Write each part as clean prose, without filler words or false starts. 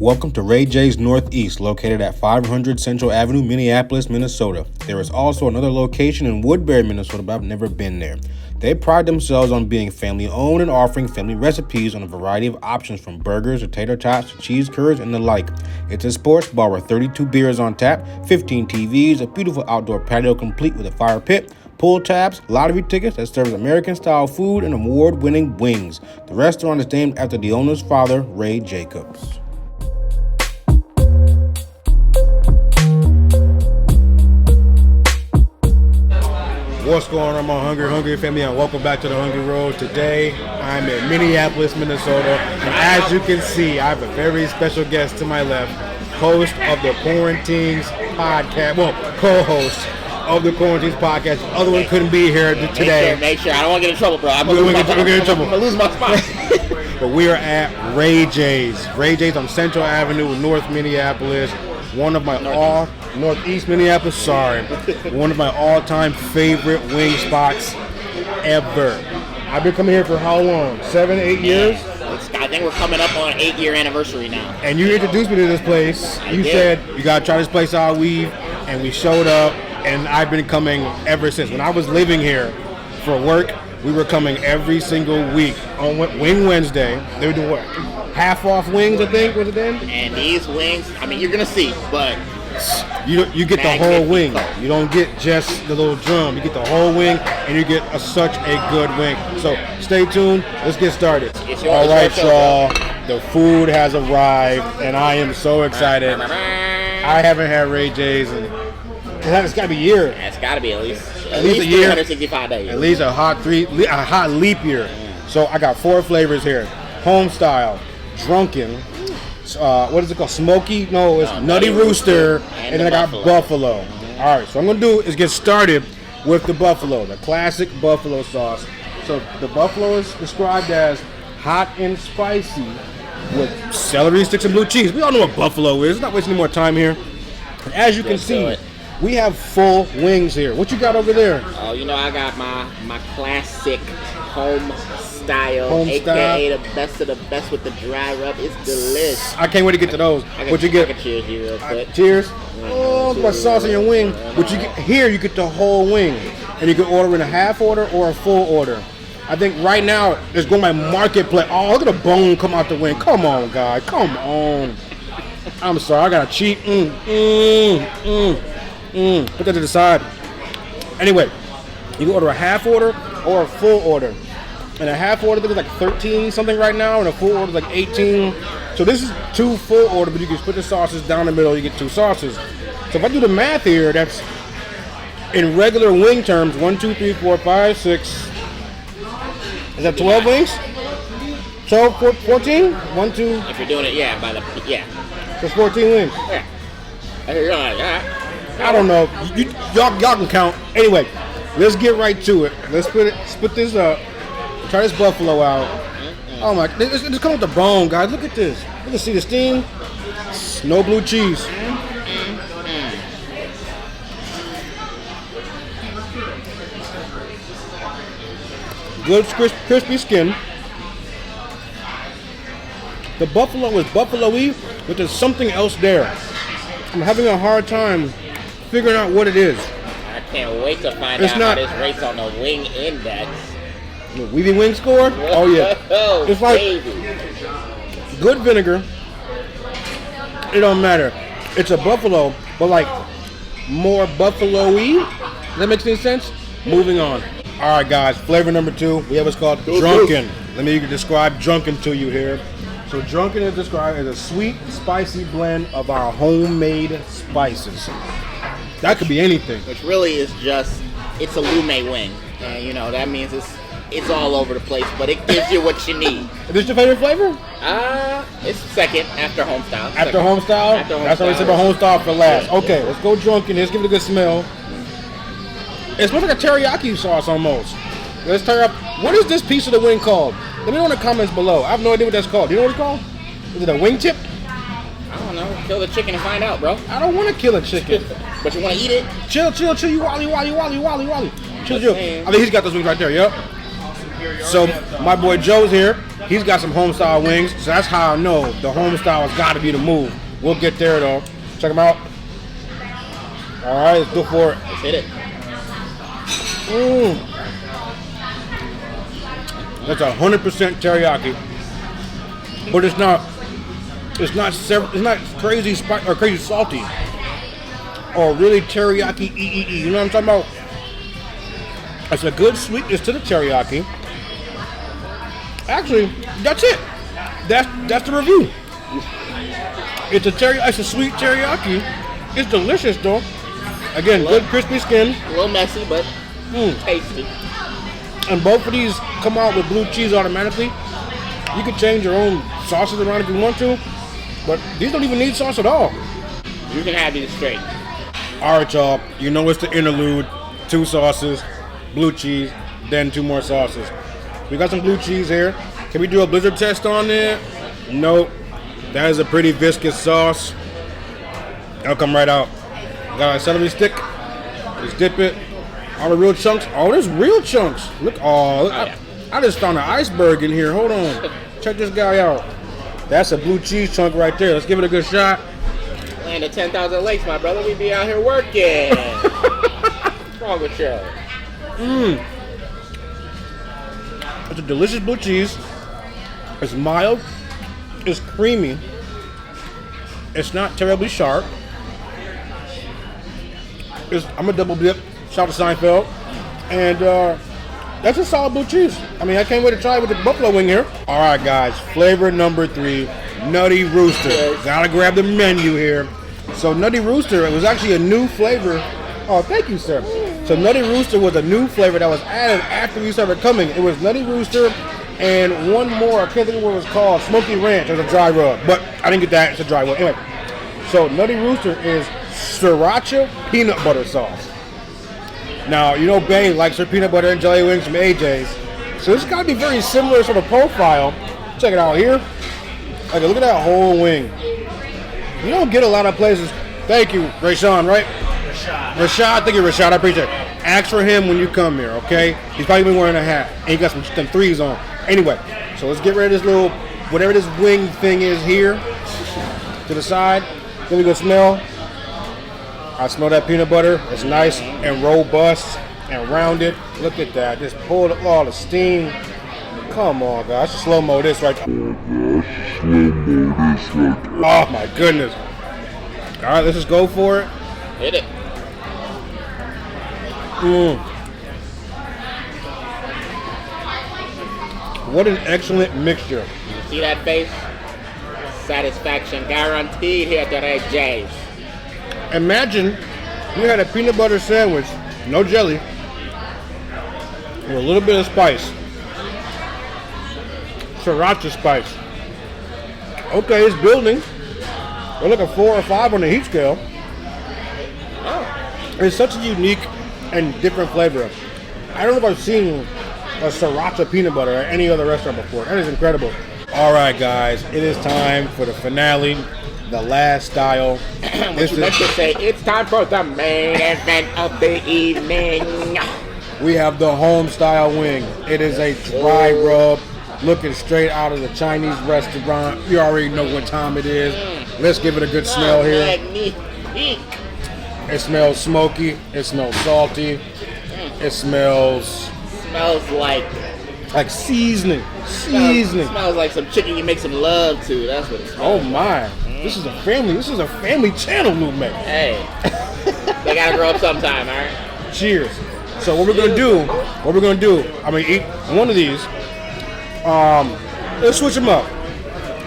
Welcome to Ray J's Northeast, located at 500 Central Avenue, Minneapolis, Minnesota. There is also another location in Woodberry, Minnesota, but I've never been there. They pride themselves on being family-owned and offering family recipes on a variety of options from burgers to tater tots to cheese curds and the like. It's a sports bar with 32 beers on tap, 15 TVs, a beautiful outdoor patio complete with a fire pit, pool tabs, lottery tickets that serves American-style food, and award-winning wings. The restaurant is named after the owner's father, Ray Jacobs. What's going on, my hungry family, and welcome back to the Hungry Road. Today, I'm in Minneapolis, Minnesota, and as you can see, I have a very special guest to my left, host of the Quarantines podcast, co-host of the Quarantines podcast. The other one couldn't be here today. Make sure. I don't want to get in trouble, bro. I'm going to get in trouble. I'm going to lose my spot. But we are at Ray J's. Ray J's on Central Avenue, North Minneapolis. One of my Northeast Minneapolis, sorry. One of my all-time favorite wing spots ever. I've been coming here for how long? 7, 8 years? I think we're coming up on an 8-year anniversary now. And you introduced me to this place. You said, you got to try this place out, and we showed up, and I've been coming ever since. When I was living here for work, we were coming every single week. On Wing Wednesday, they would do what? Half off wings, I think, was it then? And these wings, I mean, you're going to see, but you get the whole wing. You don't get just the little drum. You get the whole wing, and you get such a good wing. So stay tuned. Let's get started. All right, y'all. The food has arrived, and I am so excited. I haven't had Ray J's, and it's got to be a year. It's got to be at least a year. 365 days. At least a hot leap year. So I got 4 flavors here: home style, Drunken, what is it called? Smoky? No, it's Nutty Rooster, and then I got Buffalo. Mm-hmm. All right, so what I'm gonna do is get started with the Buffalo, the classic Buffalo sauce. So the Buffalo is described as hot and spicy with celery sticks and blue cheese. We all know what Buffalo is. Let's not waste any more time here. And as you can see, we have full wings here. What you got over there? Oh, you know, I got my classic home style, aka the best of the best with the dry rub. It's delicious. I can't wait to get to those. What you get? I can cheers you real quick. Cheers. Oh, my sauce in your wing. But you get here, you get the whole wing, and you can order in a half order or a full order. I think right now it's going by marketplace. Oh, look at the bone come out the wing. Come on, guy. Come on. I'm sorry, I gotta cheat. Put that to the side. Anyway, you can order a half order or a full order. And a half order, I think it's like 13 something right now, and a full order is like 18. So this is 2 full order, but you can split the sauces down the middle, you get 2 sauces. So if I do the math here, that's in regular wing terms, 1, 2, 3, 4, 5, 6. Is that 12 wings? 12, 14? 1, 2. If you're doing it, That's 14 wings. Yeah. I don't know. Y'all can count. Anyway, let's get right to it. Let's split this up. Try this Buffalo out. Oh my! It's coming with the bone, guys. Look at this. You can see the steam. No blue cheese. Good crispy skin. The Buffalo is Buffalo-y, but there's something else there. I'm having a hard time figuring out what it is. I can't wait to find out how this rates on the wing index. The Weedy Wing score? Oh yeah. It's like good vinegar. It don't matter. It's a Buffalo, but like more Buffalo-y. Does that make any sense? Moving on. All right, guys. Flavor number 2. We have what's called Drunken. Let me describe Drunken to you here. So Drunken is described as a sweet, spicy blend of our homemade spices. That could be anything. Which really is it's a lume wing. And, you know, that means it's all over the place, but it gives you what you need. Is this your favorite flavor? It's second after home style. After home style? That's why we said the home style for last. Yeah, okay, let's go Drunken. Let's give it a good smell. It smells like a teriyaki sauce almost. Let's tear up. What is this piece of the wing called? Let me know in the comments below. I have no idea what that's called. Do you know what it's called? Is it a wing tip? I don't know. Kill the chicken and find out, bro. I don't want to kill a chicken. But you want to eat it? Chill. You wally. Chill. I think he's got those wings right there. Yep. So my boy Joe's here. He's got some home style wings, so that's how I know the home style has got to be the move. We'll get there though. Check them out. All right, let's go for it. Let's hit it. That's 100% teriyaki, but it's not crazy spicy or crazy salty, or really teriyaki. You know what I'm talking about? It's a good sweetness to the teriyaki. Actually, that's it. That's the review. It's a sweet teriyaki. It's delicious though. Again, good crispy skin. A little messy, but tasty. And both of these come out with blue cheese automatically. You can change your own sauces around if you want to, but these don't even need sauce at all. You can have these straight. All right, y'all. You know it's the interlude. 2 sauces, blue cheese, then 2 more sauces. We got some blue cheese here. Can we do a blizzard test on there? Nope. That is a pretty viscous sauce. It'll come right out. Got a celery stick. Let's dip it. All the real chunks. Oh, there's real chunks. Look. Oh, I just found an iceberg in here. Hold on. Check this guy out. That's a blue cheese chunk right there. Let's give it a good shot. Land of 10,000 lakes, my brother. We be out here working. What's wrong with you? It's a delicious blue cheese. It's mild. It's creamy. It's not terribly sharp. I'm a double dip. Shout out to Seinfeld. And that's a solid blue cheese. I mean, I can't wait to try it with the buffalo wing here. All right, guys. Flavor number 3, Nutty Rooster. Gotta grab the menu here. So Nutty Rooster, it was actually a new flavor. Oh, thank you, sir. So Nutty Rooster was a new flavor that was added after we started coming. It was Nutty Rooster and one more. I can't think of what it was called. Smoky Ranch. It was a dry rub. But I didn't get that. It's a dry rub. Anyway, so Nutty Rooster is sriracha peanut butter sauce. Now, you know Bane likes her peanut butter and jelly wings from AJ's. So this has got to be very similar sort of profile. Check it out here. Okay, look at that whole wing. You don't get a lot of places. Thank you, Rayshawn, right? Rashad, thank you, Rashad. I appreciate it. Ask for him when you come here, okay? He's probably been wearing a hat. And he got some 3s on. Anyway, so let's get rid of this little, whatever this wing thing is here, to the side. Then we go smell. I smell that peanut butter. It's nice and robust and rounded. Look at that. Just pulled all the steam. Come on, guys. Let's slow-mo this right there. Oh, my goodness. All right, let's just go for it. Hit it. What an excellent mixture. You see that face? Satisfaction guaranteed here at AJ's. Imagine you had a peanut butter sandwich, no jelly, with a little bit of spice. Sriracha spice. Okay, it's building. We're like a 4 or 5 on the heat scale. It's such a unique and different flavor. I don't know if I've seen a sriracha peanut butter at any other restaurant before. That is incredible. All right, guys, it is time for the finale, the last style. What you meant to say, it's time for the main event of the evening. We have the home style wing. It is a dry rub, looking straight out of the Chinese restaurant. You already know what time it is. Let's give it a good smell here. Magnifique. It smells smoky. It smells salty. It smells like seasoning. Smells like some chicken you make some love to. That's what it smells. Oh my! This is a family channel movement. Hey, they gotta grow up sometime, all right? Cheers. So what we're gonna do? I'm gonna eat one of these. Let's switch them up.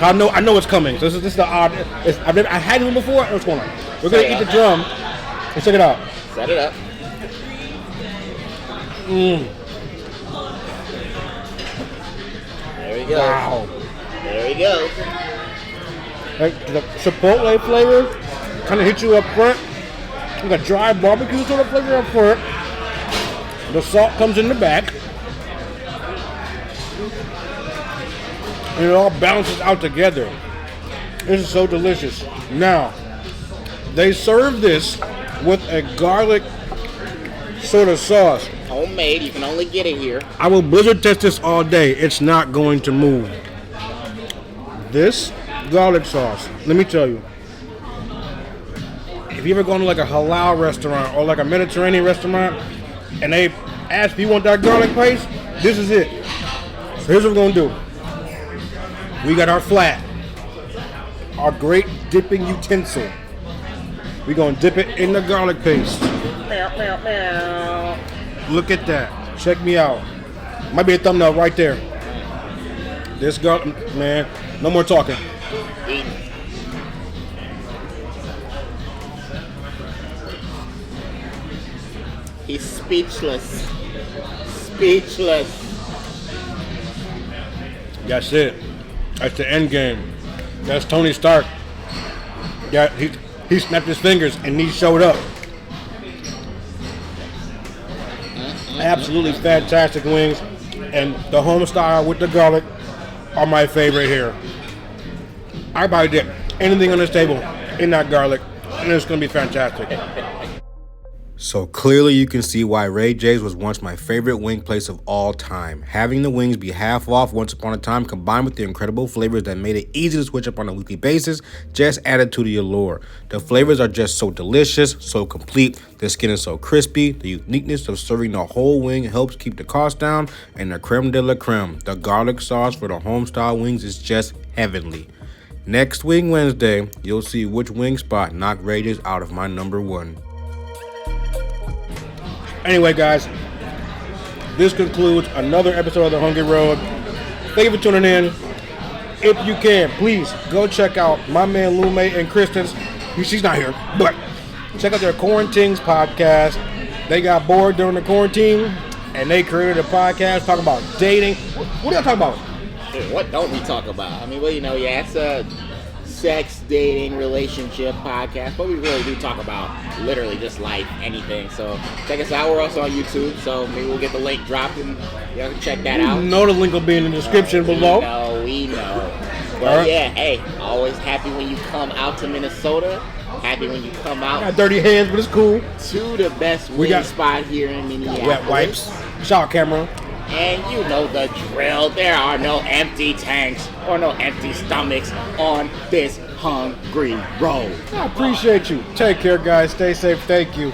I know what's coming. So this is the odd. I had one before. What's going on? We're gonna eat the drum. Let's check it out. Set it up. There we go. Wow. There we go. Like the chipotle flavor kind of hits you up front. Like a dry barbecue sort of flavor up front. The salt comes in the back. And it all balances out together. This is so delicious. Now, they serve this with a garlic sort of sauce. Homemade, you can only get it here. I will blizzard test this all day. It's not going to move. This garlic sauce, let me tell you, if you ever gone to like a halal restaurant or like a Mediterranean restaurant and they ask if you want that garlic paste, this is it. So here's what we're gonna do. We got our flat, our great dipping utensil. We're gonna dip it in the garlic paste. Look at that. Check me out. Might be a thumbnail right there. This garlic, man, no more talking. He's speechless. Speechless. That's it. That's the end game. That's Tony Stark. Yeah, he snapped his fingers and he showed up. Absolutely fantastic wings, and the home style with the garlic are my favorite here. I probably dip anything on this table in that garlic, and it's gonna be fantastic. So clearly you can see why Ray J's was once my favorite wing place of all time. Having the wings be half off once upon a time, combined with the incredible flavors that made it easy to switch up on a weekly basis, just added to the allure. The flavors are just so delicious, so complete, the skin is so crispy, the uniqueness of serving the whole wing helps keep the cost down, and the creme de la creme, the garlic sauce for the home style wings is just heavenly. Next Wing Wednesday, you'll see which wing spot knocked Ray J's out of my number one. Anyway, guys, this concludes another episode of The Hungry Road. Thank you for tuning in. If you can, please go check out my man Lume and Kristen's. She's not here, but check out their Quarantines podcast. They got bored during the quarantine, and they created a podcast talking about dating. What do y'all talk about? Dude, what don't we talk about? I mean, well, yeah, it's a sex, dating, relationship podcast, but we really do talk about literally just life, anything. So check us out. We're also on YouTube, so maybe we'll get the link dropped and y'all can check that out. You know the link will be in the description below. We know. But right. Yeah, hey, always happy when you come out to Minnesota. Happy when you come out. Got dirty hands, but it's cool. To the best wing spot here in Minneapolis. Wet wipes. Shot camera. And you know the drill. There are no empty tanks or no empty stomachs on this hungry road. I appreciate you. Take care, guys. Stay safe. Thank you.